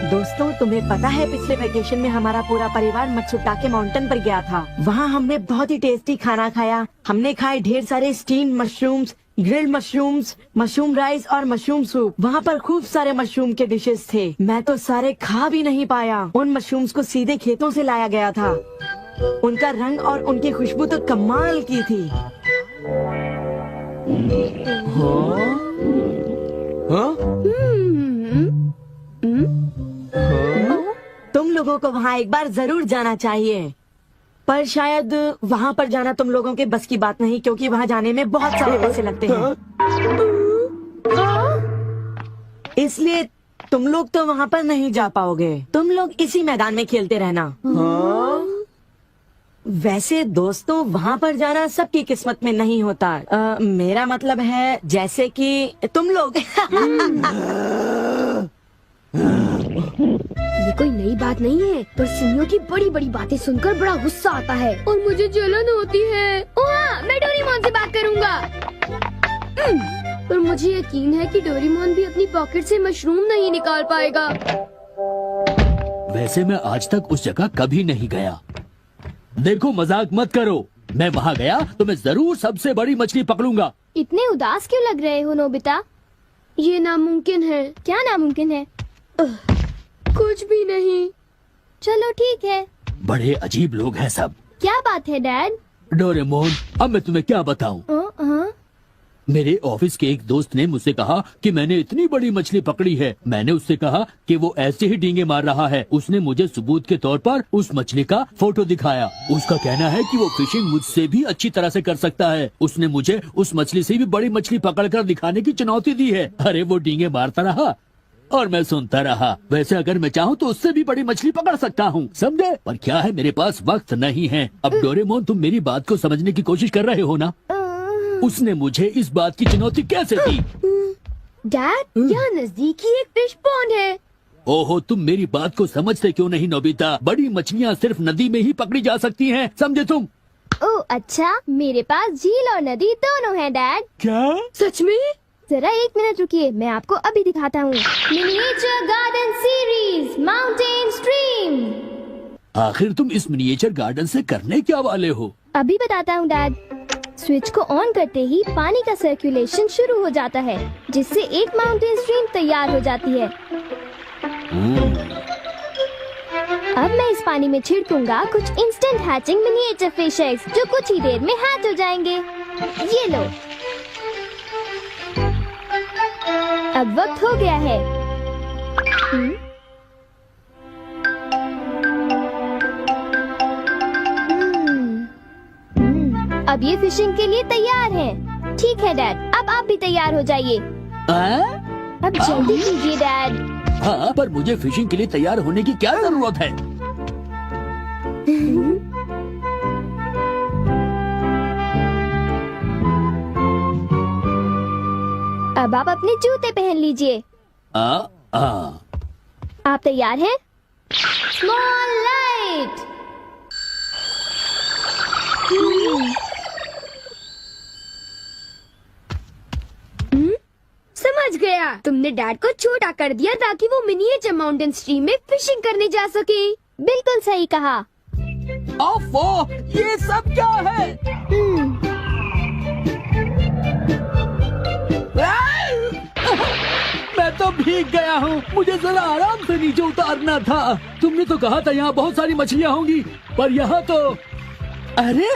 दोस्तों, तुम्हें पता है पिछले वेकेशन में हमारा पूरा परिवार मत्सुटाके माउंटेन पर गया था। वहाँ हमने बहुत ही टेस्टी खाना खाया। हमने खाए ढेर सारे steam mushrooms, grilled mushrooms, mushroom rice और मशरूम सूप। वहाँ पर खूब सारे मशरूम के डिशेस थे। मैं तो सारे खा भी नहीं पाया। उन मशरूम्स को सीधे खेतों से लाया गया था। उनका रंग और उनकी खुशबू तो कमाल की थी। तुम लोगों को वहाँ एक बार जरूर जाना चाहिए, पर शायद वहाँ पर जाना तुम लोगों के बस की बात नहीं, क्योंकि वहाँ जाने में बहुत सारे पैसे लगते हैं। इसलिए तुम लोग तो वहाँ पर नहीं जा पाओगे। तुम लोग इसी मैदान में खेलते रहना। वैसे दोस्तों, वहाँ पर जाना सबकी किस्मत में नहीं होता। मेरा मतलब है जैसे कि तुम लोग। ये कोई नई बात नहीं है, पर सुनियो की बड़ी बड़ी बातें सुनकर बड़ा गुस्सा आता है और मुझे जलन होती है। ओह, मैं डोरेमोन से बात करूँगा। पर मुझे यकीन है कि डोरेमोन भी अपनी पॉकेट से मशरूम नहीं निकाल पाएगा। वैसे मैं आज तक उस जगह कभी नहीं गया। देखो, मजाक मत करो। मैं वहाँ गया तो मैं जरूर सबसे बड़ी मछली पकड़ूंगा। इतने उदास क्यों लग रहे हो नोबिता? ये नामुमकिन है। क्या नामुमकिन है? कुछ भी नहीं। चलो ठीक है। बड़े अजीब लोग हैं सब। क्या बात है डैड? डोरेमोन, अब मैं तुम्हें क्या बताऊं? मेरे ऑफिस के एक दोस्त ने मुझसे कहा कि मैंने इतनी बड़ी मछली पकड़ी है। मैंने उससे कहा कि वो ऐसे ही डींगे मार रहा है। उसने मुझे सबूत के तौर पर उस मछली का फोटो दिखाया। उसका कहना है कि वो फिशिंग मुझसे भी अच्छी तरह से कर सकता है। उसने मुझे उस मछली से भी बड़ी मछली पकड़कर दिखाने की चुनौती दी है। अरे वो डींगे मारता रहा और मैं सुनता रहा। वैसे अगर मैं चाहूँ तो उससे भी बड़ी मछली पकड़ सकता हूँ, समझे? पर क्या है, मेरे पास वक्त नहीं है। अब डोरेमोन, तुम मेरी बात को समझने की कोशिश कर रहे हो ना? उसने मुझे इस बात की चुनौती कैसे दी? डैड, यहाँ नजदीक ही एक फिश पॉन्ड है। ओहो, तुम मेरी बात को समझते क्यों नहीं नोबिता? बड़ी मछलियाँ सिर्फ नदी में ही पकड़ी जा सकती हैं, समझे तुम? ओह अच्छा, मेरे पास झील और नदी दोनों हैं डैड। क्या? सच में? जरा एक मिनट रुकिए, मैं आपको अभी दिखाता हूँ। Miniature garden series mountain stream. आखिर तुम इस मिनिएचर गार्डन से करने क्या वाले हो? अभी बताता हूँ डैड। स्विच को ऑन करते ही पानी का सर्कुलेशन शुरू हो जाता है, जिससे एक माउंटेन स्ट्रीम तैयार हो जाती है। अब मैं इस पानी में छिड़कूंगा कुछ instant hatching miniature fish eggs, जो कुछ ही देर में हैच हो जाएंगे। ये लो। अब वक्त हो गया है। अब ये फिशिंग के लिए तैयार हैं। ठीक है डैड, अब आप भी तैयार हो जाइए। अब जल्दी कीजिए डैड। हाँ, पर मुझे फिशिंग के लिए तैयार होने की क्या जरूरत है? अब आप अपने जूते पहन लीजिए। आप तैयार हैं? Small light. समझ गया, तुमने डैड को छोटा कर दिया ताकि वो मिनिएचर माउंटेन स्ट्रीम में फिशिंग करने जा सके। बिल्कुल सही कहा। ओफो, ये सब क्या है? मैं तो भीग गया हूँ। मुझे जरा आराम से नीचे उतारना था। तुमने तो कहा था यहाँ बहुत सारी मछलियाँ होंगी, पर यहाँ तो अरे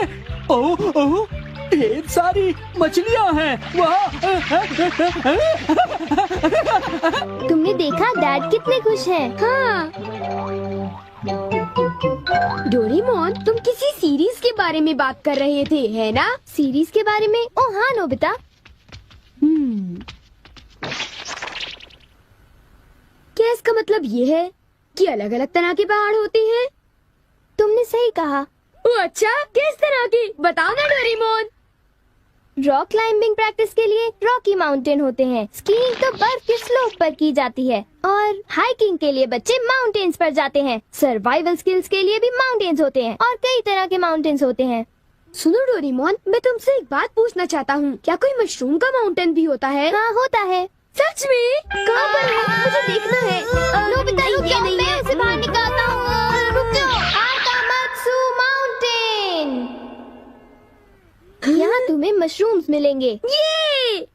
ओह, ढेर सारी मछलियाँ हैं। तुमने देखा डैड कितने खुश हैं? हाँ। डोरेमोन, तुम किसी सीरीज के बारे में बात कर रहे थे, है ना? सीरीज के बारे में? ओह हाँ नोबिता। क्या इसका मतलब ये है कि अलग अलग तरह के पहाड़ होते हैं? तुमने सही कहा। ओह अच्छा, किस तरह की? बताओ ना डोरेमोन। रॉक क्लाइंबिंग प्रैक्टिस के लिए रॉकी माउंटेन होते हैं। स्कीइंग तो बर्फ के स्लोप पर की जाती है, और हाइकिंग के लिए बच्चे माउंटेन्स पर जाते हैं। सर्वाइवल स्किल्स के लिए भी माउंटेन्स होते हैं, और कई तरह के माउंटेन्स होते हैं। सुनो डोरेमोन, मैं तुमसे एक बात पूछना चाहता हूँ। क्या कोई मशरूम का माउंटेन भी होता है? हाँ होता है। सच में? कहाँ पर है? मुझे देखना है। नोबिता रुक जाओ, मैं उसे बाहर निकालता हूँ। रुक जाओ। आकामात्सु माउंटेन। यहाँ तुम्हें मशरूम्स मिलेंगे। ये!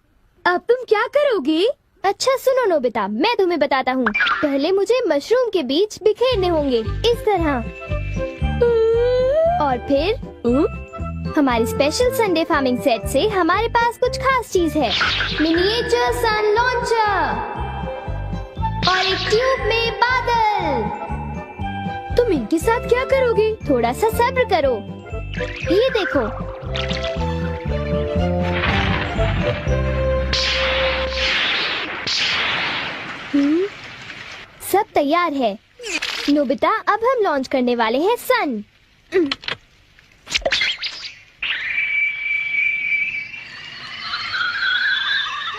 अब तुम क्या करोगे? अच्छा सुनो नोबिता, मैं तुम्हें बताता हूँ। पहले मुझे मशरूम के बीज बिखेरने होंगे, इस तरह। और फिर हमारी स्पेशल संडे फार्मिंग सेट से हमारे पास कुछ खास चीज है। मिनिएचर सन लॉन्चर और एक ट्यूब में बादल। तुम इनके साथ क्या करोगे? थोड़ा सा सब्र करो। ये देखो। सब तैयार है नोबिता। अब हम लॉन्च करने वाले हैं सन।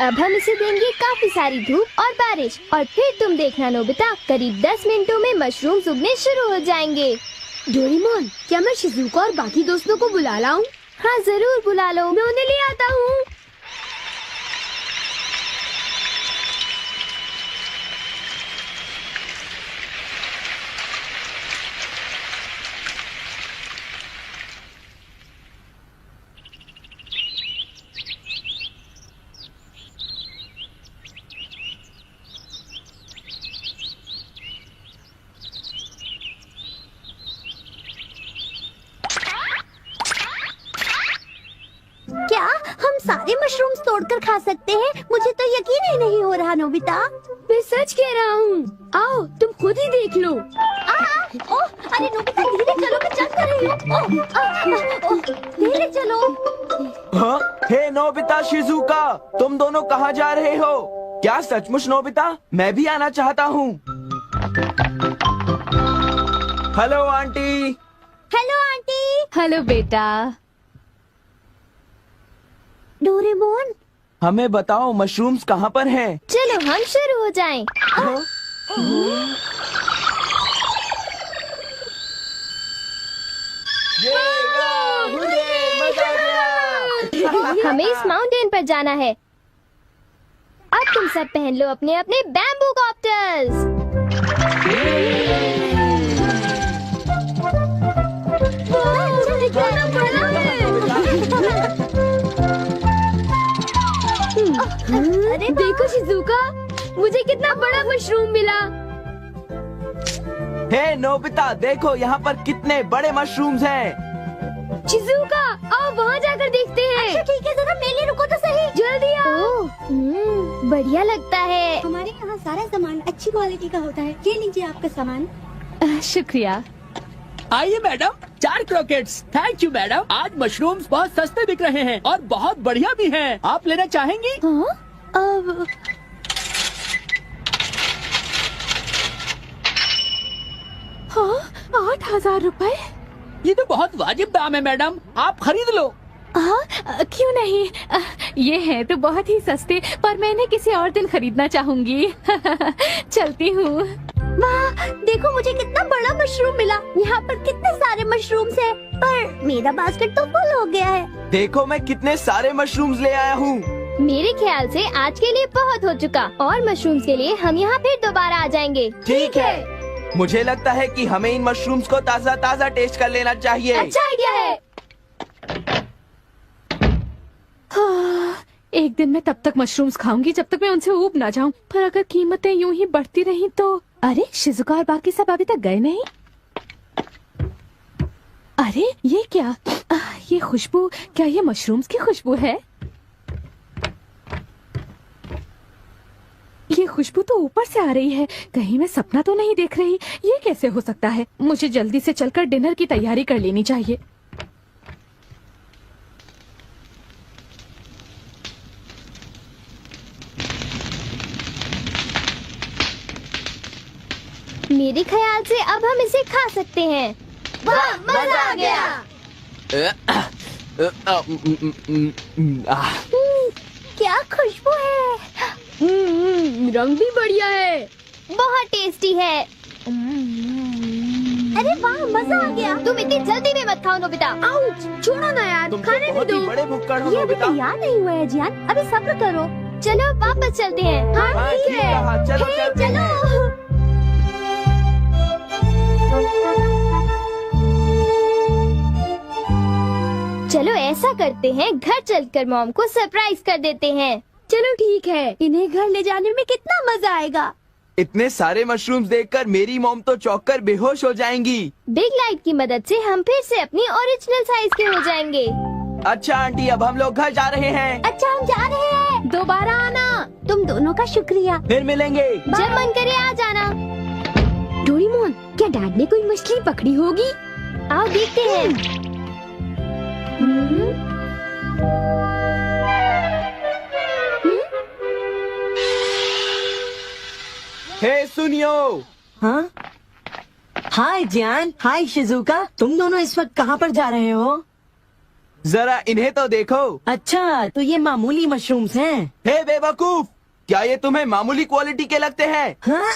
अब हम इसे देंगे काफी सारी धूप और बारिश, और फिर तुम देखना नोबिता, करीब 10 मिनटों में मशरूम्स उगने शुरू हो जाएंगे। डोरेमोन, क्या मैं शिजुका और बाकी दोस्तों को बुला लाऊं? हाँ जरूर बुला लो, मैं उन्हें ले आता हूँ। क्या हम सारे मशरूम्स तोड़कर खा सकते हैं? मुझे तो यकीन ही नहीं हो रहा नोबिता। मैं सच कह रहा हूँ। आओ तुम खुद ही देख लो। ओह, अरे नोबिता धीरे चलो, मैं चल कर रही हूँ। धीरे चलो। हाँ? हे नोबिता, शिजुका, तुम दोनों कहाँ जा रहे हो? क्या सचमुच नोबिता? मैं भी आना चाहता हूँ। Hello aunty. Hello aunty. Hello बेटा। डोरेमोन, हमें बताओ मशरूम्स कहाँ पर हैं? चलो हम शुरू हो जाएं। हमें इस माउंटेन पर जाना है। अब तुम सब पहन लो अपने अपने बैम्बू कॉप्टर्स। अरे देखो शिजुका, मुझे कितना बड़ा मशरूम मिला। हे नोबिता, देखो यहाँ पर कितने बड़े मशरूम्स हैं। शिजुका, आओ वहाँ जाकर देखते हैं। अच्छा ठीक है, जरा मेरे लिए रुको तो सही। जल्दी आओ। बढ़िया लगता है। हमारे यहाँ सारा सामान अच्छी क्वालिटी का होता है। ये लीजिए आपका सामान। शुक्रिया। आइए madam, 4 croquettes. Thank you madam. आज मशरूम्स बहुत सस्ते बिक रहे हैं और बहुत बढ़िया भी हैं। आप लेना चाहेंगी? हाँ? अब हाँ, 8,000 रुपए। ये तो बहुत वाजिब दाम है मैडम, आप खरीद लो। हाँ, क्यों नहीं। ये है तो बहुत ही सस्ते, पर मैं इन्हें किसी और दिन खरीदना चाहूंगी। चलती हूँ। वाह, देखो मुझे कितना बड़ा मशरूम मिला। यहाँ पर कितने सारे मशरूम्स हैं, पर मेरा बास्केट तो फुल हो गया है। देखो मैं कितने सारे मशरूम्स ले आया हूँ। मेरे ख्याल से आज के लिए बहुत हो चुका, और मशरूम्स के लिए हम यहाँ फिर दोबारा आ जाएंगे। ठीक है। मुझे लगता है कि हमें इन मशरूम्स को ताज़ा ताज़ा टेस्ट कर लेना चाहिए। अच्छा आइडिया है। हाँ, एक दिन मैं तब तक मशरूम्स खाऊंगी जब तक मैं उनसे ऊब ना जाऊं। पर अगर कीमतें यूं ही बढ़ती रही तो। अरे शिजुका और बाकी सब अभी तक गए नहीं। अरे ये क्या? ये खुशबू, क्या ये मशरूम्स की खुशबू है? ये खुशबू तो ऊपर से आ रही है। कहीं मैं सपना तो नहीं देख रही। ये कैसे हो सकता है? मुझे जल्दी से चलकर डिनर की तैयारी कर लेनी चाहिए। मेरे ख्याल से अब हम इसे खा सकते हैं। वाह, मजा आ गया। क्या खुशबू है। रंग भी बढ़िया है। बहुत टेस्टी है। अरे वाह, मजा आ गया। तुम इतनी जल्दी में मत खाओ नोबिता। आउच, छोड़ो ना यार, तुम खाने तो भी बहुत ही दो। बड़े भुक्कड़ हो ये अभी नोबिता। तैयार नहीं हुआ है जियान, अभी सब्र करो। चलो वापस चलते हैं। हाँ हाँ, ठीक ठीक है। कहा, चलो हे, चलते हैं। चलो ऐसा करते हैं, घर चलकर मॉम को सरप्राइज कर देते हैं। चलो ठीक है, इन्हें घर ले जाने में कितना मजा आएगा। इतने सारे मशरूम्स देखकर मेरी मॉम तो चौंक कर बेहोश हो जाएंगी। बिग लाइट की मदद से हम फिर से अपनी ओरिजिनल साइज के हो जाएंगे। अच्छा आंटी, अब हम लोग घर जा रहे हैं। अच्छा हम जा रहे हैं। दोबारा आना। तुम दोनों का शुक्रिया। फिर मिलेंगे। जब मन करे आ जाना। डोरेमोन, क्या डैड ने कोई मछली पकड़ी होगी? आओ देखते हैं। हे सुनियो, हाँ हाय जियान, हाय शिजुका, तुम दोनों इस वक्त कहाँ पर जा रहे हो? जरा इन्हें तो देखो। अच्छा, तो ये मामूली मशरूम्स हैं। हे बेवकूफ, क्या ये तुम्हें मामूली क्वालिटी के लगते हैं? हाँ?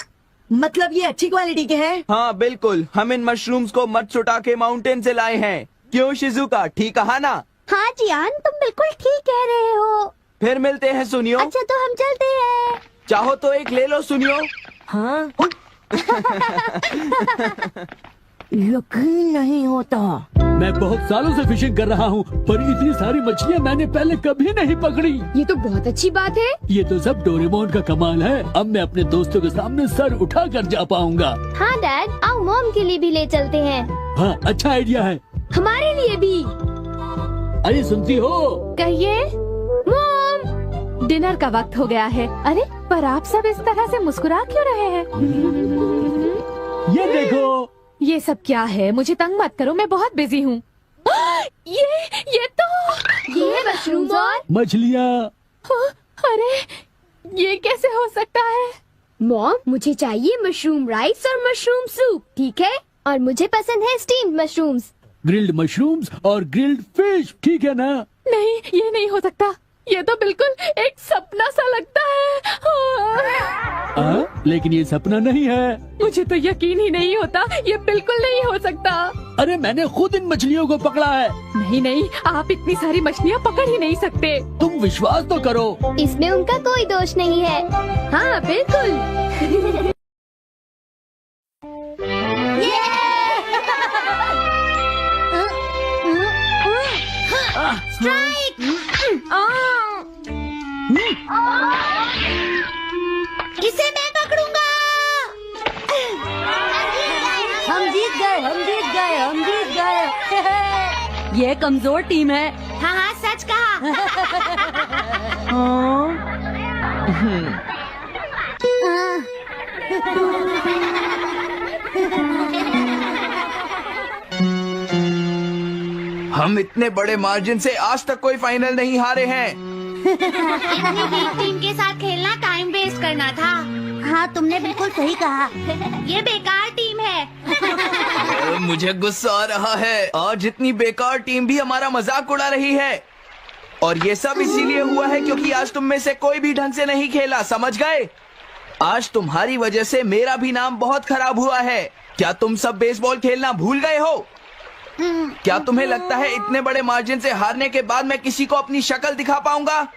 मतलब ये अच्छी क्वालिटी के हैं? हाँ बिल्कुल, हम इन मशरूम्स को मत्सुटाके माउंटेन से लाए हैं। क्यों शिजुका, ठीक कहा ना? हाँ जियान, तुम बिल्कुल ठीक कह रहे हो। फिर मिलते हैं सुनियो। अच्छा तो हम चलते हैं। चाहो तो एक ले लो सुनियो। हाँ? यकीन नहीं होता। मैं बहुत सालों से फिशिंग कर रहा हूँ, पर इतनी सारी मछलियाँ मैंने पहले कभी नहीं पकड़ी। ये तो बहुत अच्छी बात है। ये तो सब डोरेमोन का कमाल है। अब मैं अपने दोस्तों के सामने सर उठा कर जा पाऊंगा। हाँ डैड, आओ मॉम के लिए भी ले चलते हैं। हाँ, अच्छा आइडिया है। हमारे लिए भी। अरे सुनती हो? कहिए। मॉम, डिनर का वक्त हो गया है। अरे पर आप सब इस तरह से मुस्कुरा क्यों रहे हैं? ये देखो। ये सब क्या है? मुझे तंग मत करो, मैं बहुत बिजी हूँ। ये तो ये मशरूम और मछलियाँ। अरे ये कैसे हो सकता है? मॉम, मुझे चाहिए मशरूम राइस और मशरूम सूप, ठीक है? और मुझे पसंद है स्टीम्ड मशरूम्स। ग्रिल्ड मशरूम्स और ग्रिल्ड फिश, ठीक है ना? नहीं, ये नहीं हो सकता। ये तो बिल्कुल एक सपना सा लगता है। लेकिन ये सपना नहीं है। मुझे तो यकीन ही नहीं होता, ये बिल्कुल नहीं हो सकता। अरे मैंने खुद इन मछलियों को पकड़ा है। नहीं नहीं, आप इतनी सारी मछलियाँ पकड़ ही नहीं सकते। तुम विश्वास तो करो। इसमें उनका कोई दोष नहीं है। हाँ बिल्कुल। इसे मैं पकड़ूंगा। हम जीत गए, हम जीत गए, हम जीत गए। ये कमजोर टीम है। हाँ हाँ सच कहा। हम इतने बड़े मार्जिन से आज तक कोई फाइनल नहीं हारे हैं। इतनी वीक टीम के साथ खेलना टाइम वेस्ट करना था। हाँ तुमने बिल्कुल सही कहा। ये बेकार टीम है। मुझे गुस्सा आ रहा है। आज इतनी बेकार टीम भी हमारा मजाक उड़ा रही है। और ये सब इसीलिए हुआ है क्योंकि आज तुम में से कोई भी ढंग से नहीं खेला, समझ गए? आज तुम्हारी वजह से मेरा भी नाम बहुत खराब हुआ है। क्या तुम सब बेसबॉल खेलना भूल गए हो? क्या तुम्हें लगता है इतने बड़े मार्जिन से हारने के बाद मैं किसी को अपनी शक्ल दिखा पाऊंगा?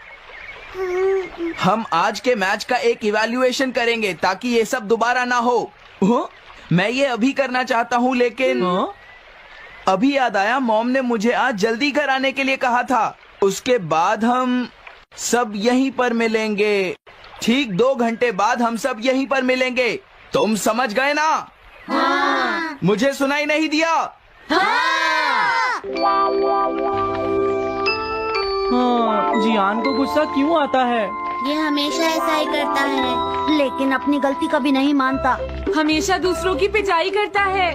हम आज के मैच का एक इवैल्यूएशन करेंगे ताकि ये सब दोबारा ना हो। मैं ये अभी करना चाहता हूँ, लेकिन अभी याद आया मॉम ने मुझे आज जल्दी घर आने के लिए कहा था। उसके बाद हम सब यहीं पर मिलेंगे। ठीक 2 घंटे बाद हम सब यहीं पर मिलेंगे। तुम समझ गए ना? हाँ। मुझे सुनाई नहीं दिया? हाँ, जियान को गुस्सा क्यों आता है? ये हमेशा ऐसा ही करता है, लेकिन अपनी गलती कभी नहीं मानता। हमेशा दूसरों की पिटाई करता है।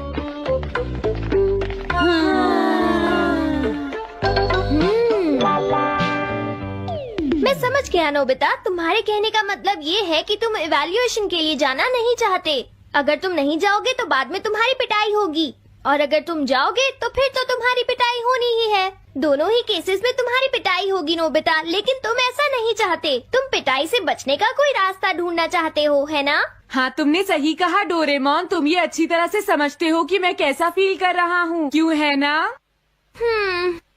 मैं समझ गया नोबिता, तुम्हारे कहने का मतलब ये है कि तुम इवैल्यूएशन के लिए जाना नहीं चाहते। अगर तुम नहीं जाओगे तो बाद में तुम्हारी पिटाई होगी, और अगर तुम जाओगे तो फिर तो तुम्हारी पिटाई होनी ही है। दोनों ही केसेस में तुम्हारी पिटाई होगी नोबिता, लेकिन तुम ऐसा नहीं चाहते। तुम पिटाई से बचने का कोई रास्ता ढूंढना चाहते हो, है ना? हाँ तुमने सही कहा डोरेमोन, तुम ये अच्छी तरह से समझते हो कि मैं कैसा फील कर रहा हूँ, क्यों है ना?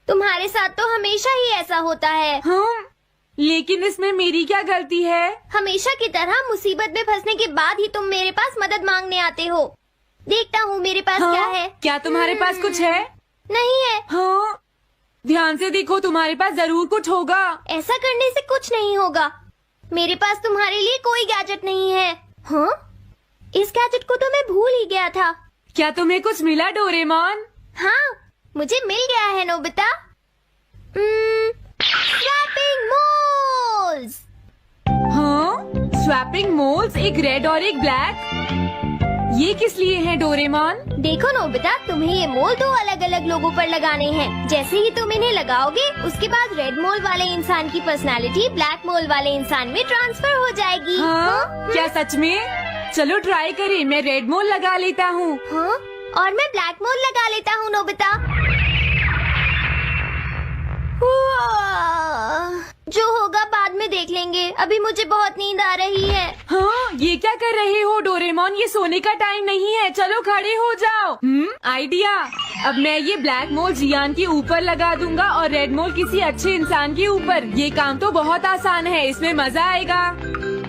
तुम्हारे साथ तो हमेशा ही ऐसा होता है। लेकिन इसमें मेरी क्या गलती है? हमेशा की तरह मुसीबत में फंसने के बाद ही तुम मेरे पास मदद मांगने आते हो। देखता हूँ मेरे पास क्या है। क्या तुम्हारे पास कुछ है? नहीं है। हाँ, ध्यान से देखो, तुम्हारे पास जरूर कुछ होगा। ऐसा करने से कुछ नहीं होगा। मेरे पास तुम्हारे लिए कोई गैजेट नहीं है। हाँ, इस गैजेट को तो मैं भूल ही गया था। क्या तुम्हें कुछ मिला डोरेमोन? हाँ, मुझे मिल गया है नोबिता। Swapping moles. हाँ, स्वैपिंग मोल्स, एक रेड और एक ब्लैक। ये किस लिए है डोरेमोन? देखो नोबिता, तुम्हें ये मोल दो अलग अलग लोगों पर लगाने हैं। जैसे ही तुम इन्हें लगाओगे, उसके बाद रेड मोल वाले इंसान की पर्सनालिटी ब्लैक मोल वाले इंसान में ट्रांसफर हो जाएगी। हाँ? क्या सच में? चलो ट्राई करें। मैं रेड मोल लगा लेता हूँ। हाँ? और मैं ब्लैक मोल लगा लेता हूँ नोबिता। जो होगा बाद में देख लेंगे। अभी मुझे बहुत नींद आ रही है। हाँ, ये क्या कर रहे हो डोरेमोन? ये सोने का टाइम नहीं है। चलो खड़े हो जाओ। आइडिया। अब मैं ये ब्लैक मोल जियान के ऊपर लगा दूंगा और रेड मोल किसी अच्छे इंसान के ऊपर। ये काम तो बहुत आसान है, इसमें मजा आएगा।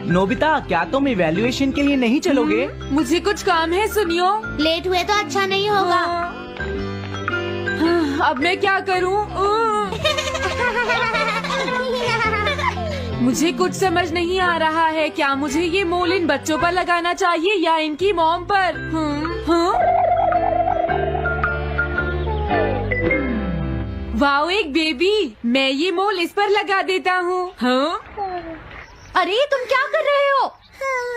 नोबिता, क्या तुम इवैल्यूएशन के लिए नहीं चलोगे? मुझे कुछ काम है, सुनियो। लेट हुए तो अच्छा नहीं होगा। अब मैं क्या करूँ? मुझे कुछ समझ नहीं आ रहा है। क्या मुझे ये मोल इन बच्चों पर लगाना चाहिए या इनकी मॉम पर? वाओ, एक बेबी। मैं ये मोल इस पर लगा देता हूँ। अरे तुम क्या कर रहे हो?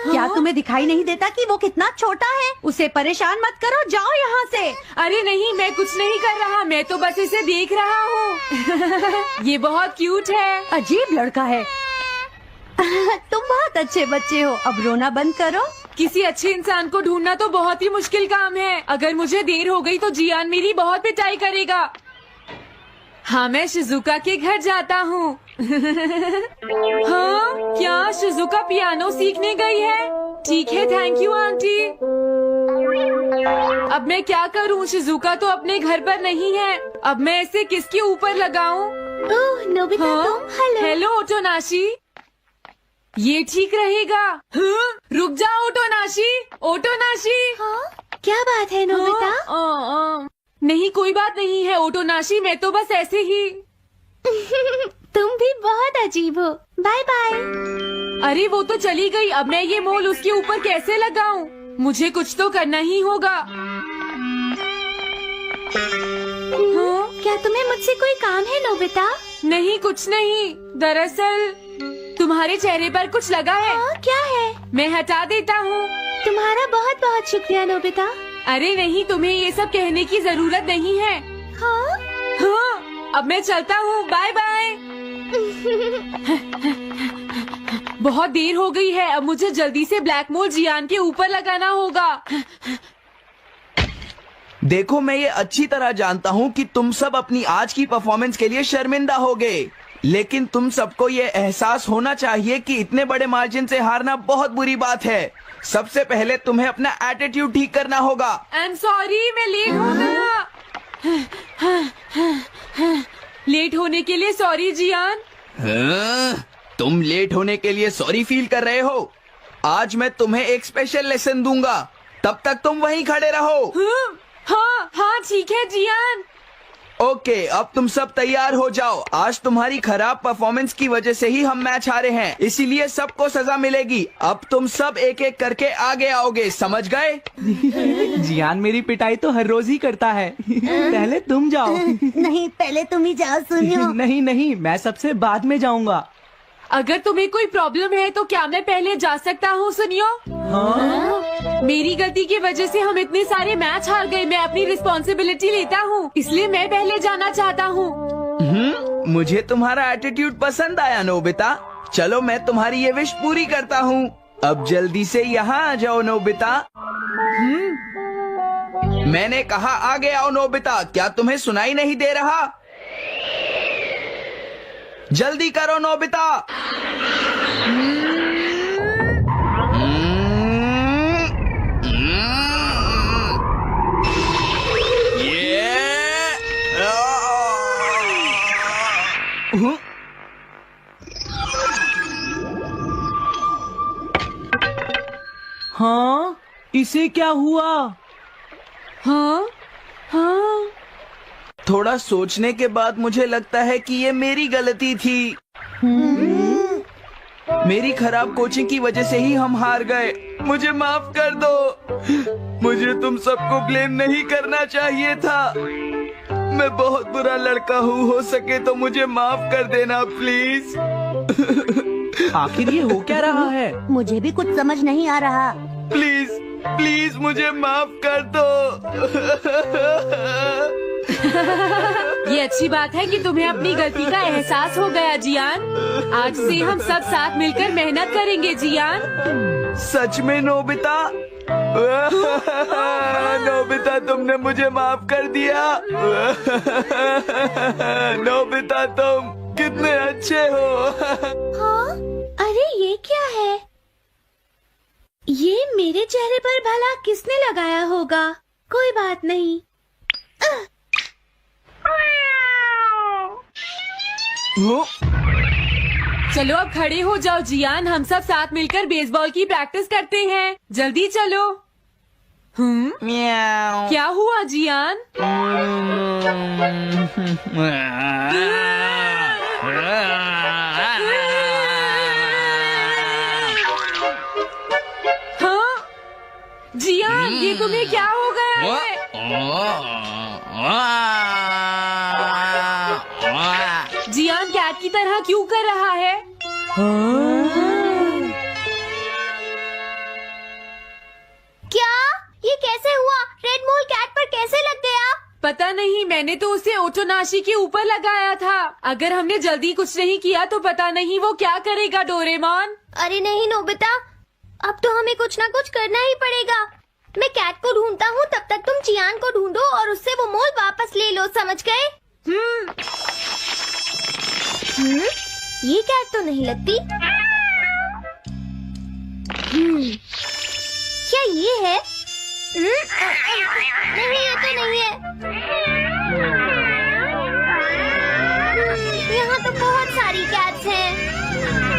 क्या तुम्हें दिखाई नहीं देता कि वो कितना छोटा है? उसे परेशान मत करो, जाओ यहाँ से। अरे नहीं, मैं कुछ नहीं कर रहा। मैं तो बस इसे देख रहा हूँ। ये बहुत क्यूट है। अजीब लड़का है। तुम बहुत अच्छे बच्चे हो, अब रोना बंद करो। किसी अच्छे इंसान को ढूंढना तो बहुत ही मुश्किल काम है। अगर मुझे देर हो गई तो जियान मेरी बहुत पिटाई करेगा। हाँ, मैं शिजुका के घर जाता हूँ। हाँ, क्या शिजुका पियानो सीखने गई है? ठीक है, थैंक यू आंटी। अब मैं क्या करूँ? शिजुका तो अपने घर पर नहीं है। अब मैं इसे किसके ऊपर लगाऊं? ओह नोबिता, तुम? हेलो। हेलो ओटोनाशी। ये ठीक रहेगा। हाँ? रुक जाओ ओटोनाशी। ओटोनाशी। हाँ? क्या बात है नोबिता? नहीं, कोई बात नहीं है ओटोनाशी, मैं तो बस ऐसे ही। तुम भी बहुत अजीब हो। Bye bye. अरे वो तो चली गई। अब मैं ये मोल उसके ऊपर कैसे लगाऊं? मुझे कुछ तो करना ही होगा। क्या तुम्हें मुझसे कोई काम है नोबिता? नहीं, कुछ नहीं। दरअसल तुम्हारे चेहरे पर कुछ लगा है। क्या है? मैं हटा देता हूँ। तुम्हारा बहुत बहुत शुक्रिया नोबिता। अरे नहीं, तुम्हें ये सब कहने की जरूरत नहीं है। हाँ? हाँ, अब मैं चलता हूँ। Bye bye. बहुत देर हो गई है। अब मुझे जल्दी से ब्लैक मोल जियान के ऊपर लगाना होगा। देखो, मैं ये अच्छी तरह जानता हूँ कि तुम सब अपनी आज की परफॉर्मेंस के लिए शर्मिंदा होगे, लेकिन तुम सबको ये एहसास होना चाहिए कि इतने बड़े मार्जिन से हारना बहुत बुरी बात है। सबसे पहले तुम्हें अपना एटीट्यूड ठीक करना होगा। आई एम सॉरी, मैं लेट हो गया। लेट होने के लिए सॉरी जियान। हाँ, तुम लेट होने के लिए सॉरी फील कर रहे हो? आज मैं तुम्हें एक स्पेशल लेसन दूंगा, तब तक तुम वहीं खड़े रहो। हाँ हाँ, ठीक है जियान। ओके, अब तुम सब तैयार हो जाओ। आज तुम्हारी खराब परफॉर्मेंस की वजह से ही हम मैच हारे हैं, इसीलिए सबको सजा मिलेगी। अब तुम सब एक एक करके आगे आओगे, समझ गए? जियान मेरी पिटाई तो हर रोज ही करता है। पहले तुम जाओ। नहीं, पहले तुम ही जाओ सुनियो। नहीं नहीं, मैं सबसे बाद में जाऊंगा। अगर तुम्हें कोई प्रॉब्लम है तो क्या मैं पहले जा सकता हूँ? सुनियो। हाँ? मेरी गलती की वजह से हम इतने सारे मैच हार गए। मैं अपनी रिस्पॉन्सिबिलिटी लेता हूँ, इसलिए मैं पहले जाना चाहता हूँ। मुझे तुम्हारा एटीट्यूड पसंद आया नोबिता। चलो, मैं तुम्हारी ये विश पूरी करता हूँ। अब जल्दी से यहाँ आ जाओ नोबिता। मैंने कहा आगे आओ नोबिता, क्या तुम्हें सुनाई नहीं दे रहा? जल्दी करो नोबिता। हाँ, इसे क्या हुआ? हाँ हाँ। थोड़ा सोचने के बाद मुझे लगता है कि ये मेरी गलती थी। मेरी खराब कोचिंग की वजह से ही हम हार गए। मुझे माफ कर दो। मुझे तुम सबको ब्लेम नहीं करना चाहिए था। मैं बहुत बुरा लड़का हूँ, हो सके तो मुझे माफ कर देना प्लीज। आखिर ये हो क्या रहा है? मुझे भी कुछ समझ नहीं आ रहा। प्लीज प्लीज मुझे माफ कर दो। ये अच्छी बात है कि तुम्हें अपनी गलती का एहसास हो गया जियान। आज से हम सब साथ मिलकर मेहनत करेंगे जियान। सच में नोबिता? नोबिता तुमने मुझे माफ कर दिया। नोबिता तुम कितने अच्छे हो। हाँ? अरे ये क्या है? ये मेरे चेहरे पर भला किसने लगाया होगा? कोई बात नहीं। चलो अब खड़े हो जाओ जियान, हम सब साथ मिलकर बेसबॉल की प्रैक्टिस करते हैं। जल्दी चलो। म्याऊ। क्या हुआ जियान? हाँ जियान, ये तुम्हें क्या हो गया है? जियान कैट की तरह क्यों कर रहा है? क्या? ये कैसे हुआ? रेड मोल कैट पर कैसे लग गया? पता नहीं, मैंने तो उसे ओटोनाशी के ऊपर लगाया था। अगर हमने जल्दी कुछ नहीं किया तो पता नहीं वो क्या करेगा डोरेमोन। अरे नहीं नोबिता, अब तो हमें कुछ ना कुछ करना ही पड़ेगा। मैं कैट को ढूंढता हूँ, तब तक तुम चियान को ढूंढो और उससे वो मोल वापस ले लो, समझ गए? ये कैट तो नहीं लगती। क्या ये है? नहीं, ये तो नहीं है। यहाँ तो बहुत सारी कैट्स हैं।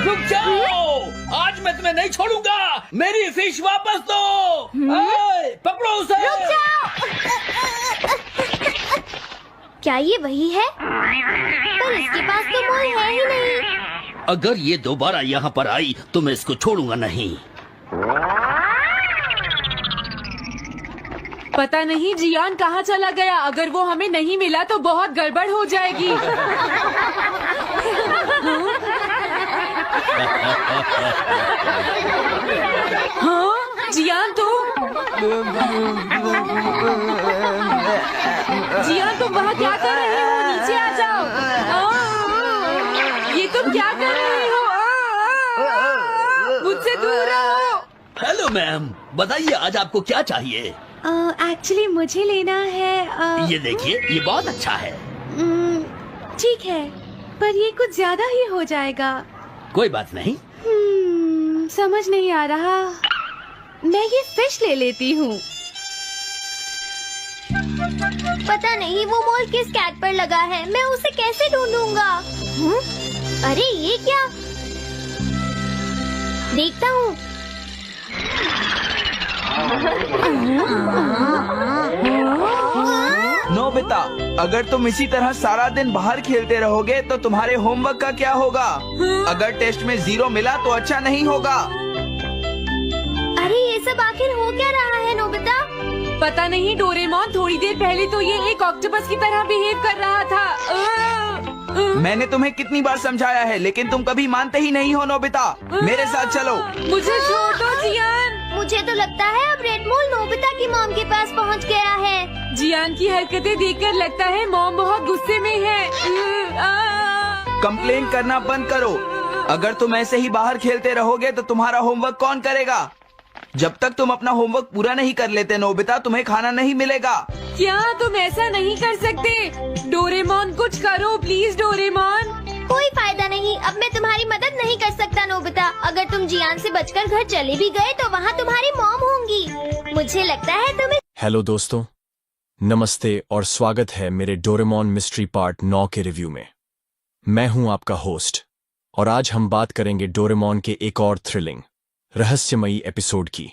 रुक जाओ, आज मैं तुम्हें नहीं छोड़ूंगा। मेरी फिश वापस दो। पकड़ो उसे। रुक जाओ। क्या ये वही है? पर इसके पास तो मोल है ही नहीं। अगर ये दोबारा यहाँ पर आई तो मैं इसको छोड़ूंगा नहीं। पता नहीं जियान कहाँ चला गया। अगर वो हमें नहीं मिला तो बहुत गड़बड़ हो जाएगी। हाँ जियान तुम वहाँ क्या कर रहे हो? नीचे आ जाओ। ये तुम क्या कर रहे हो? मुझसे दूर रहो। हेलो मैम, बताइए आज आपको क्या चाहिए? एक्चुअली मुझे लेना है ये देखिए, ये बहुत अच्छा है। ठीक है, पर ये कुछ ज्यादा ही हो जाएगा। कोई बात नहीं। समझ नहीं आ रहा। मैं ये फिश ले लेती हूँ। पता नहीं वो मोल किस कैट पर लगा है। मैं उसे कैसे ढूंढूंगा? अरे ये क्या? देखता हूँ। नोबिता, अगर तुम इसी तरह सारा दिन बाहर खेलते रहोगे तो तुम्हारे होमवर्क का क्या होगा? अगर टेस्ट में 0 मिला तो अच्छा नहीं होगा। अरे ये सब आखिर हो क्या रहा है नोबिता? पता नहीं डोरेमोन, थोड़ी देर पहले तो ये एक ऑक्टोपस की तरह बिहेव कर रहा था। मैंने तुम्हें कितनी बार समझाया है, लेकिन तुम कभी मानते ही नहीं हो। नोबिता, मेरे साथ चलो। मुझे छोड़ दो जियान। मुझे तो लगता है अब रेड मोल नोबिता की मॉम के पास पहुंच गया है। जियान की हरकतें देखकर लगता है मॉम बहुत गुस्से में है। कंप्लेन करना बंद करो। अगर तुम ऐसे ही बाहर खेलते रहोगे तो तुम्हारा होमवर्क कौन करेगा? जब तक तुम अपना होमवर्क पूरा नहीं कर लेते नोबिता, तुम्हें खाना नहीं मिलेगा। क्या तुम ऐसा नहीं कर सकते? डोरेमोन कुछ करो प्लीज डोरेमोन। कोई फायदा नहीं, अब मैं तुम्हारी मदद नहीं कर सकता नोबिता। अगर तुम जियान से बचकर घर चले भी गए तो वहाँ तुम्हारी मॉम होंगी। मुझे लगता है तुम्हें। हेलो दोस्तों, नमस्ते और स्वागत है मेरे डोरेमोन मिस्ट्री पार्ट 9 के रिव्यू में। मैं हूं आपका होस्ट और आज हम बात करेंगे डोरेमोन के एक और थ्रिलिंग रहस्यमयी एपिसोड की,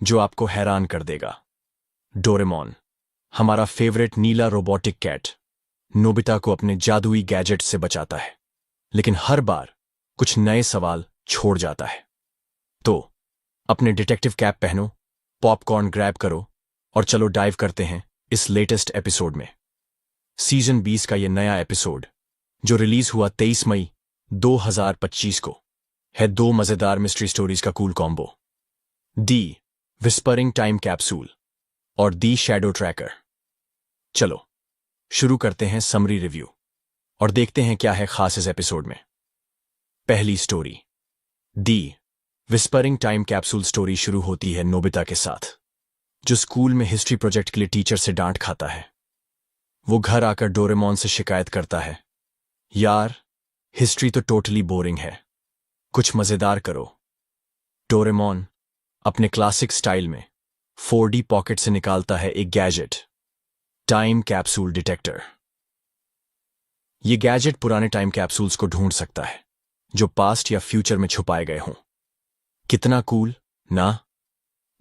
जो आपको हैरान कर देगा। डोरेमोन, हमारा फेवरेट नीला रोबोटिक कैट, नोबिता को अपने जादुई गैजेट से बचाता है, लेकिन हर बार कुछ नए सवाल छोड़ जाता है। तो अपने डिटेक्टिव कैप पहनो, पॉपकॉर्न ग्रैब करो और चलो डाइव करते हैं इस लेटेस्ट एपिसोड में। सीजन 20 का यह नया एपिसोड, जो रिलीज हुआ 23 मई 2025 को, है 2 मजेदार मिस्ट्री स्टोरीज का कूल कॉम्बो, दी विस्परिंग टाइम कैप्सूल और दी शैडो ट्रैकर। चलो शुरू करते हैं समरी रिव्यू और देखते हैं क्या है खास इस एपिसोड में। पहली स्टोरी, दी विस्परिंग टाइम कैप्सूल स्टोरी शुरू होती है नोबिता के साथ, जो स्कूल में हिस्ट्री प्रोजेक्ट के लिए टीचर से डांट खाता है। वो घर आकर डोरेमोन से शिकायत करता है, यार हिस्ट्री तो टोटली बोरिंग है, कुछ मजेदार करो। डोरेमोन अपने क्लासिक स्टाइल में 4D पॉकेट से निकालता है एक गैजेट, टाइम कैप्सूल डिटेक्टर। ये गैजेट पुराने टाइम कैप्सूल्स को ढूंढ सकता है जो पास्ट या फ्यूचर में छुपाए गए हों। कितना कूल ना?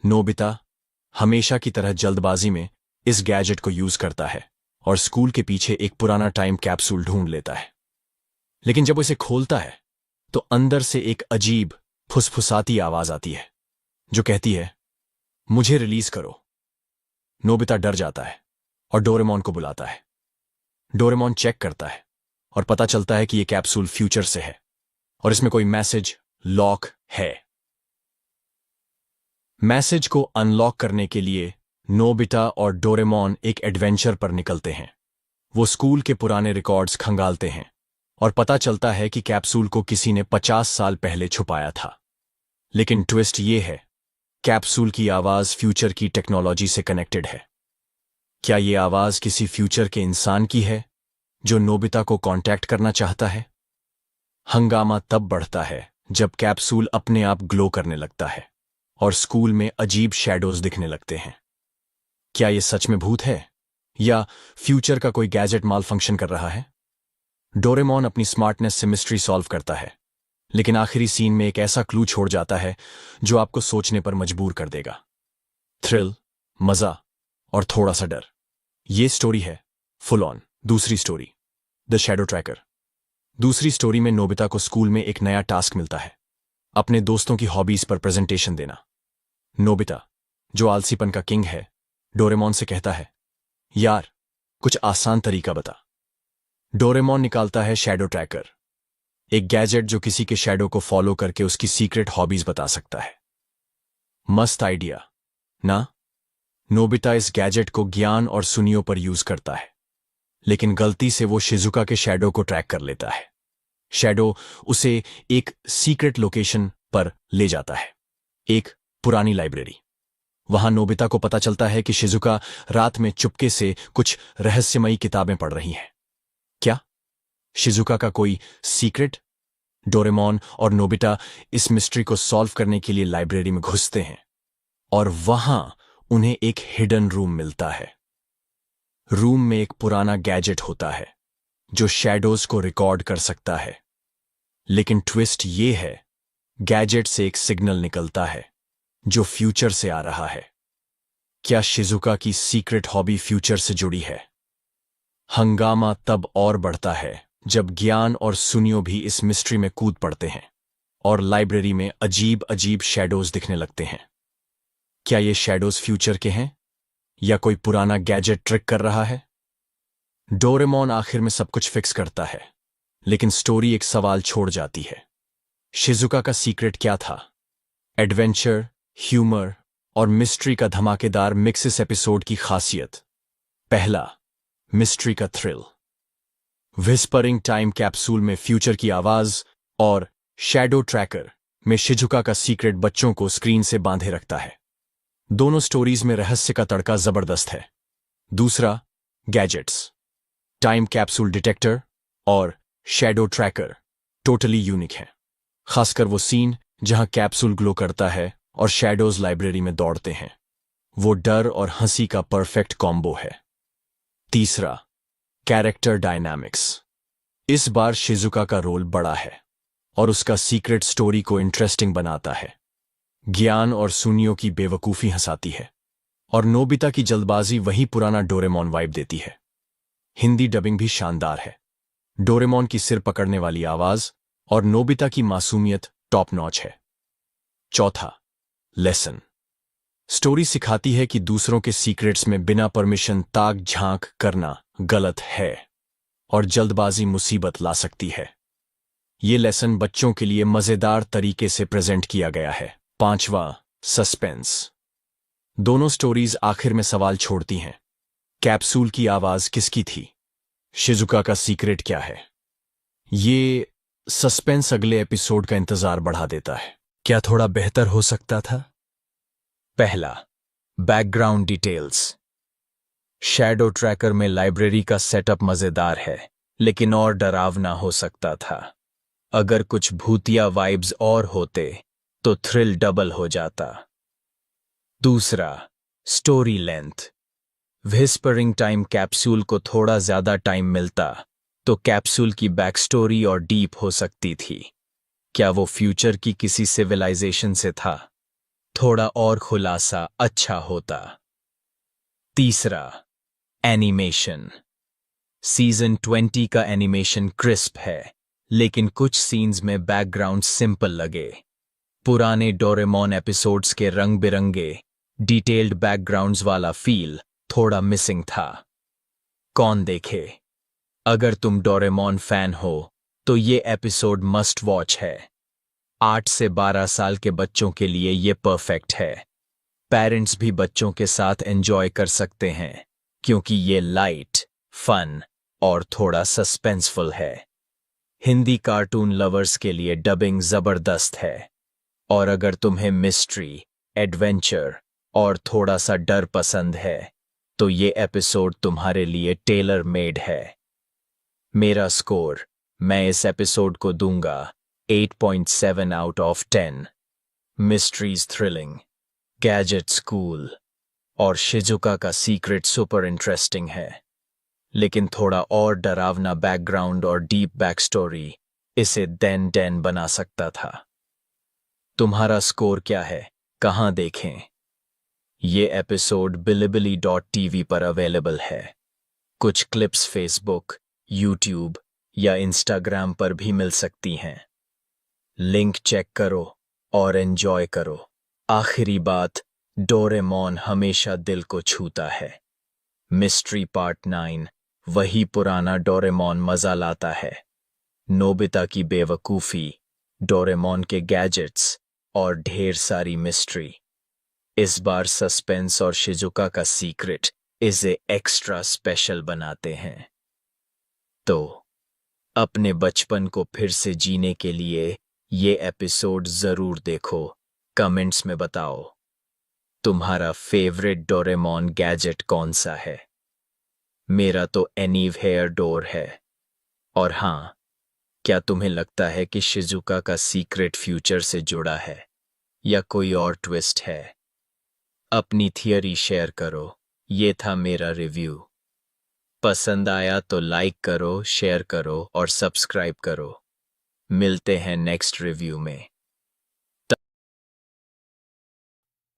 नोबिता हमेशा की तरह जल्दबाजी में इस गैजेट को यूज करता है और स्कूल के पीछे एक पुराना टाइम कैप्सूल ढूंढ लेता है। लेकिन जब वो इसे खोलता है तो अंदर से एक अजीब फुसफुसाती आवाज आती है जो कहती है, मुझे रिलीज करो। नोबिता डर जाता है और डोरेमोन को बुलाता है। डोरेमोन चेक करता है और पता चलता है कि यह कैप्सूल फ्यूचर से है और इसमें कोई मैसेज लॉक है। मैसेज को अनलॉक करने के लिए नोबिता और डोरेमोन एक एडवेंचर पर निकलते हैं। वो स्कूल के पुराने रिकॉर्ड्स खंगालते हैं और पता चलता है कि कैप्सूल को किसी ने 50 साल पहले छुपाया था। लेकिन ट्विस्ट ये है, कैप्सूल की आवाज फ्यूचर की टेक्नोलॉजी से कनेक्टेड है। क्या ये आवाज किसी फ्यूचर के इंसान की है जो नोबिता को कांटेक्ट करना चाहता है? हंगामा तब बढ़ता है जब कैप्सूल अपने आप ग्लो करने लगता है और स्कूल में अजीब शैडोज दिखने लगते हैं। क्या ये सच में भूत है या फ्यूचर का कोई गैजेट माल फंक्शन कर रहा है? डोरेमोन अपनी स्मार्टनेस से मिस्ट्री सॉल्व करता है, लेकिन आखिरी सीन में एक ऐसा क्लू छोड़ जाता है जो आपको सोचने पर मजबूर कर देगा। थ्रिल, मजा और थोड़ा सा डर। ये स्टोरी है फुल ऑन। दूसरी स्टोरी, द शैडो ट्रैकर। दूसरी स्टोरी में नोबिता को स्कूल में एक नया टास्क मिलता है, अपने दोस्तों की हॉबीज पर प्रेजेंटेशन देना। नोबिता, जो आलसीपन का किंग है, डोरेमोन से कहता है, यार कुछ आसान तरीका बता। डोरेमोन निकालता है शैडो ट्रैकर, एक गैजेट जो किसी के शैडो को फॉलो करके उसकी सीक्रेट हॉबीज बता सकता है। मस्त आइडिया ना? नोबिता इस गैजेट को ज्ञान और सुनियो पर यूज करता है, लेकिन गलती से वो शिजुका के शैडो को ट्रैक कर लेता है। शैडो उसे एक सीक्रेट लोकेशन पर ले जाता है, एक पुरानी लाइब्रेरी। वहां नोबिता को पता चलता है कि शिजुका रात में चुपके से कुछ रहस्यमयी किताबें पढ़ रही हैं। क्या शिजुका का कोई सीक्रेट? डोरेमोन और नोबिता इस मिस्ट्री को सॉल्व करने के लिए लाइब्रेरी में घुसते हैं और वहां उन्हें एक हिडन रूम मिलता है। रूम में एक पुराना गैजेट होता है जो शैडोज को रिकॉर्ड कर सकता है, लेकिन ट्विस्ट ये है, गैजेट से एक सिग्नल निकलता है जो फ्यूचर से आ रहा है। क्या शिजुका की सीक्रेट हॉबी फ्यूचर से जुड़ी है? हंगामा तब और बढ़ता है जब ज्ञान और सुनियो भी इस मिस्ट्री में कूद पड़ते हैं और लाइब्रेरी में अजीब अजीब शैडोज दिखने लगते हैं। क्या ये शैडोज फ्यूचर के हैं या कोई पुराना गैजेट ट्रिक कर रहा है? डोरेमोन आखिर में सब कुछ फिक्स करता है, लेकिन स्टोरी एक सवाल छोड़ जाती है। शिजुका का सीक्रेट क्या था? एडवेंचर, ह्यूमर और मिस्ट्री का धमाकेदार मिक्स इस एपिसोड की खासियत। पहला, मिस्ट्री का थ्रिल। विस्परिंग टाइम कैप्सूल में फ्यूचर की आवाज और शैडो ट्रैकर में शिजुका का सीक्रेट बच्चों को स्क्रीन से बांधे रखता है। दोनों स्टोरीज में रहस्य का तड़का जबरदस्त है। दूसरा, गैजेट्स, टाइम कैप्सूल डिटेक्टर और शैडो ट्रैकर टोटली यूनिक है, खासकर वो सीन जहां कैप्सूल ग्लो करता है और शैडोज लाइब्रेरी में दौड़ते हैं। वो डर और हंसी का परफेक्ट कॉम्बो है। तीसरा, कैरेक्टर डायनामिक्स। इस बार शिजुका का रोल बड़ा है और उसका सीक्रेट स्टोरी को इंटरेस्टिंग बनाता है। ज्ञान और सुनियो की बेवकूफ़ी हंसाती है और नोबिता की जल्दबाजी वही पुराना डोरेमोन वाइब देती है। हिंदी डबिंग भी शानदार है। डोरेमोन की सिर पकड़ने वाली आवाज और नोबिता की मासूमियत टॉप नॉच है। चौथा, लेसन। स्टोरी सिखाती है कि दूसरों के सीक्रेट्स में बिना परमिशन ताक झांक करना गलत है और जल्दबाजी मुसीबत ला सकती है। ये लेसन बच्चों के लिए मजेदार तरीके से प्रेजेंट किया गया है। पांचवा, सस्पेंस। दोनों स्टोरीज आखिर में सवाल छोड़ती हैं। कैप्सूल की आवाज किसकी थी? शिजुका का सीक्रेट क्या है? ये सस्पेंस अगले एपिसोड का इंतजार बढ़ा देता है। क्या थोड़ा बेहतर हो सकता था? पहला, बैकग्राउंड डिटेल्स। शैडो ट्रैकर में लाइब्रेरी का सेटअप मजेदार है, लेकिन और डरावना हो सकता था। अगर कुछ भूतिया वाइब्स और होते तो थ्रिल डबल हो जाता। दूसरा, story length. Whispering time capsule को थोड़ा ज्यादा टाइम मिलता तो कैप्सूल की बैक स्टोरी और डीप हो सकती थी। क्या वो फ्यूचर की किसी सिविलाइजेशन से था? थोड़ा और खुलासा अच्छा होता। तीसरा, एनिमेशन। सीजन 20 का एनिमेशन क्रिस्प है, लेकिन कुछ सीन्स में बैकग्राउंड सिंपल लगे। पुराने डोरेमोन एपिसोड्स के रंग बिरंगे डिटेल्ड बैकग्राउंड्स वाला फील थोड़ा मिसिंग था। कौन देखे? अगर तुम डोरेमोन फैन हो तो ये एपिसोड मस्ट वॉच है। 8 से 12 साल के बच्चों के लिए ये परफेक्ट है। पेरेंट्स भी बच्चों के साथ एंजॉय कर सकते हैं क्योंकि ये लाइट, फन और थोड़ा सस्पेंसफुल है। हिंदी कार्टून लवर्स के लिए डबिंग जबरदस्त है और अगर तुम्हें मिस्ट्री, एडवेंचर और थोड़ा सा डर पसंद है तो ये एपिसोड तुम्हारे लिए टेलर मेड है। मेरा स्कोर, मैं इस एपिसोड को दूंगा 8.7 out of 10। Mysteries thrilling, gadgets cool और शिजुका का सीक्रेट सुपर इंटरेस्टिंग है, लेकिन थोड़ा और डरावना बैकग्राउंड और डीप बैक स्टोरी इसे देन बना सकता था। तुम्हारा स्कोर क्या है? कहां देखें? ये एपिसोड bilibili.tv पर अवेलेबल है। कुछ क्लिप्स फेसबुक, यूट्यूब या इंस्टाग्राम पर भी मिल सकती हैं। लिंक चेक करो और एंजॉय करो। आखिरी बात, डोरेमोन हमेशा दिल को छूता है। मिस्ट्री पार्ट 9 वही पुराना डोरेमोन मजा लाता है। नोबिता की बेवकूफी, डोरेमोन के गैजेट्स और ढेर सारी मिस्ट्री। इस बार सस्पेंस और शिजुका का सीक्रेट इसे एक्स्ट्रा स्पेशल बनाते हैं। तो अपने बचपन को फिर से जीने के लिए ये एपिसोड जरूर देखो। कमेंट्स में बताओ तुम्हारा फेवरेट डोरेमोन गैजेट कौन सा है। मेरा तो एनीव हेयर डोर है। और हाँ, क्या तुम्हें लगता है कि शिजुका का सीक्रेट फ्यूचर से जुड़ा है या कोई और ट्विस्ट है? अपनी थियरी शेयर करो। ये था मेरा रिव्यू। पसंद आया तो लाइक करो, शेयर करो और सब्सक्राइब करो। मिलते हैं नेक्स्ट रिव्यू में।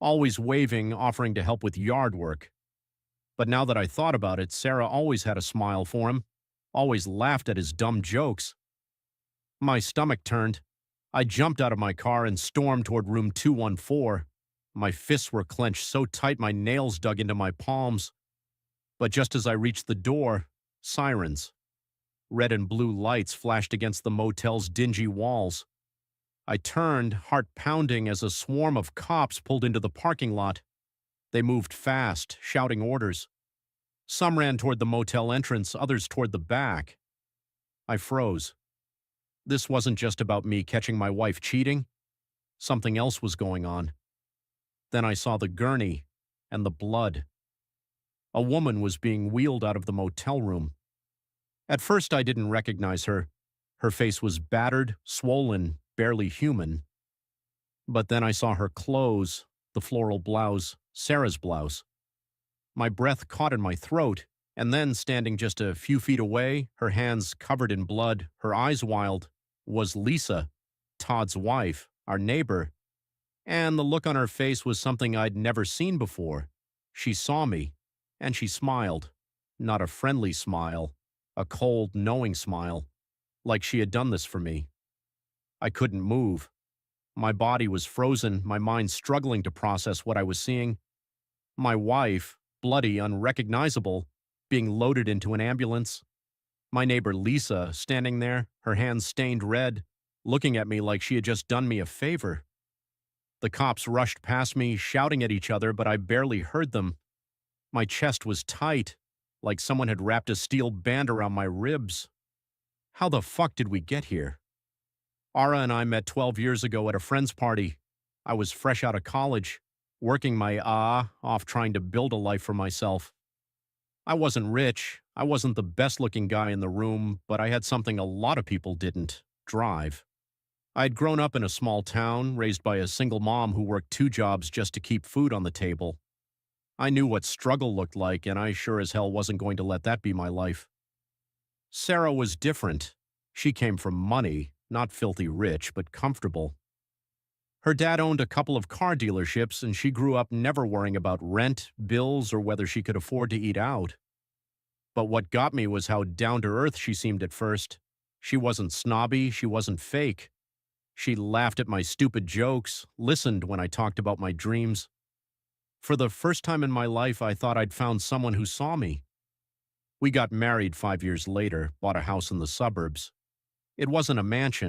always waving, offering to help with yard work. But now that I thought about it, Sarah always had a smile for him, always laughed at his dumb jokes. My stomach turned. I jumped out of my car and stormed toward room 214. My fists were clenched so tight my nails dug into my palms. But just as I reached the door, sirens. Red and blue lights flashed against the motel's dingy walls. I turned, heart pounding, as a swarm of cops pulled into the parking lot. They moved fast, shouting orders. Some ran toward the motel entrance, others toward the back. I froze. This wasn't just about me catching my wife cheating. Something else was going on. Then I saw the gurney and the blood. A woman was being wheeled out of the motel room. At first, I didn't recognize her. Her face was battered, swollen, barely human. But then I saw her clothes, the floral blouse, Sarah's blouse. My breath caught in my throat, and then, standing just a few feet away, her hands covered in blood, her eyes wild, was Lisa, Todd's wife, our neighbor. And the look on her face was something I'd never seen before. She saw me, and she smiled. Not a friendly smile, a cold, knowing smile, like she had done this for me. I couldn't move. My body was frozen, my mind struggling to process what I was seeing. My wife, bloody, unrecognizable, being loaded into an ambulance. My neighbor Lisa, standing there, her hands stained red, looking at me like she had just done me a favor. The cops rushed past me, shouting at each other, but I barely heard them. My chest was tight, like someone had wrapped a steel band around my ribs. How the fuck did we get here? Ara and I met 12 years ago at a friend's party. I was fresh out of college, working my off trying to build a life for myself. I wasn't rich, I wasn't the best-looking guy in the room, but I had something a lot of people didn't: drive. I'd grown up in a small town, raised by a single mom who worked 2 jobs just to keep food on the table. I knew what struggle looked like, and I sure as hell wasn't going to let that be my life. Sarah was different. She came from money, not filthy rich, but comfortable. Her dad owned a couple of car dealerships, and she grew up never worrying about rent, bills, or whether she could afford to eat out. But what got me was how down-to-earth she seemed at first. She wasn't snobby, she wasn't fake. She laughed at my stupid jokes, listened when I talked about my dreams. For the first time in my life, I thought I'd found someone who saw me. We got married 5 years later, bought a house in the suburbs. It wasn't a mansion.